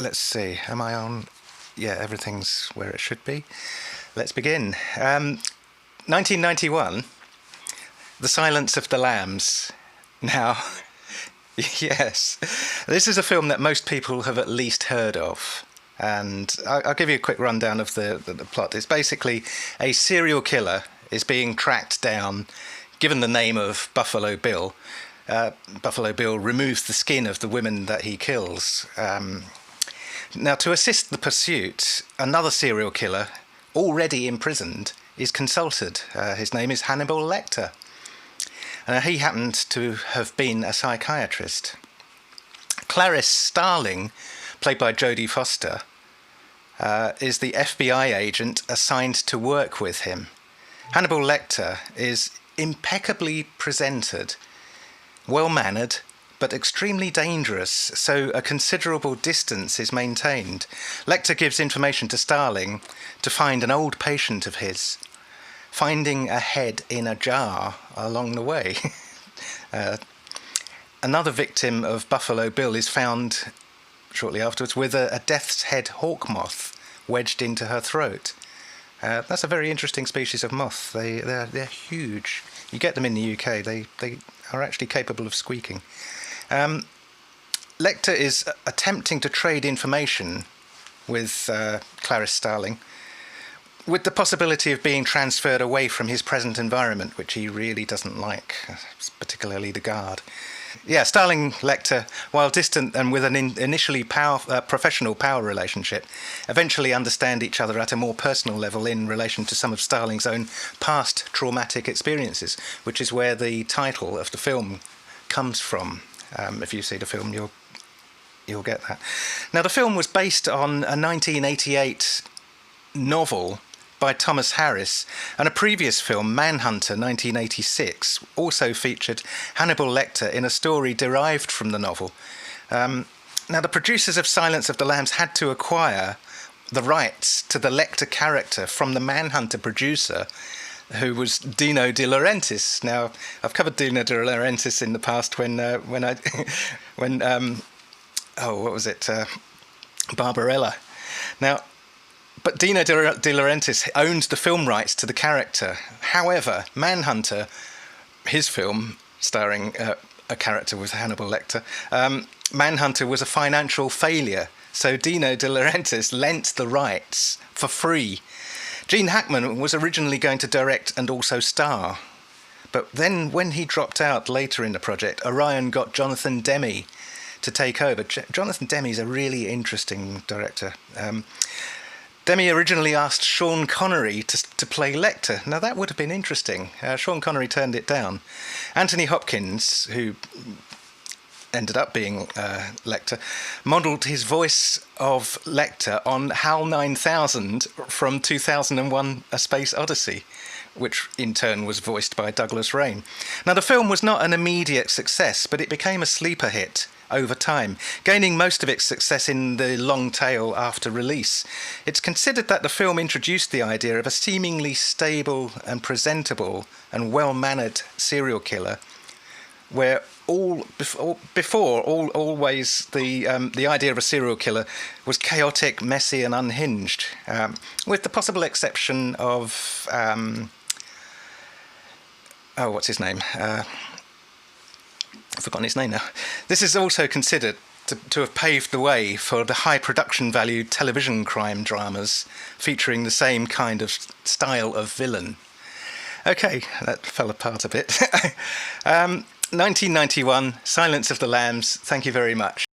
Let's see, am I on? Yeah, everything's where it should be. Let's begin. 1991, The Silence of the Lambs. Now, yes, this is a film that most people have at least heard of. And I'll give you a quick rundown of the plot. It's basically a serial killer is being tracked down, given the name of Buffalo Bill. Buffalo Bill removes the skin of the women that he kills. Now, to assist the pursuit, another serial killer, already imprisoned, is consulted. His name is Hannibal Lecter. He happened to have been a psychiatrist. Clarice Starling, played by Jodie Foster, is the FBI agent assigned to work with him. Hannibal Lecter is impeccably presented, well-mannered, but extremely dangerous, so a considerable distance is maintained. Lecter gives information to Starling to find an old patient of his, finding a head in a jar along the way. Another victim of Buffalo Bill is found shortly afterwards with a death's head hawk moth wedged into her throat. That's a very interesting species of moth. They're huge. You get them in the UK. They are actually capable of squeaking. Lecter is attempting to trade information with Clarice Starling, with the possibility of being transferred away from his present environment, which he really doesn't like, particularly the guard. Yeah, Starling Lecter, while distant and with an initially professional power relationship, eventually understand each other at a more personal level in relation to some of Starling's own past traumatic experiences, which is where the title of the film comes from. If you see the film, you'll get that. Now, the film was based on a 1988 novel by Thomas Harris, and a previous film, Manhunter, 1986, also featured Hannibal Lecter in a story derived from the novel. Now, the producers of Silence of the Lambs had to acquire the rights to the Lecter character from the Manhunter producer, who was Dino De Laurentiis. Now, I've covered Dino De Laurentiis in the past Barbarella. Now, but Dino De Laurentiis owned the film rights to the character. However, Manhunter, his film starring a character with Hannibal Lecter, Manhunter was a financial failure, so Dino De Laurentiis lent the rights for free. Gene Hackman was originally going to direct and also star, but then when he dropped out later in the project, Orion got Jonathan Demme to take over. Jonathan Demme is a really interesting director. Demme originally asked Sean Connery to play Lecter. Now, that would have been interesting. Sean Connery turned it down. Anthony Hopkins, who ended up being Lecter, modelled his voice of Lecter on HAL 9000 from 2001 A Space Odyssey, which in turn was voiced by Douglas Rain. Now, the film was not an immediate success, but it became a sleeper hit over time, gaining most of its success in the long tail after release. It's considered that the film introduced the idea of a seemingly stable and presentable and well-mannered serial killer, where always the idea of a serial killer was chaotic, messy, and unhinged, with the possible exception of what's his name? I've forgotten his name now. This is also considered to have paved the way for the high production value television crime dramas featuring the same kind of style of villain. Okay, that fell apart a bit. 1991, Silence of the Lambs. Thank you very much.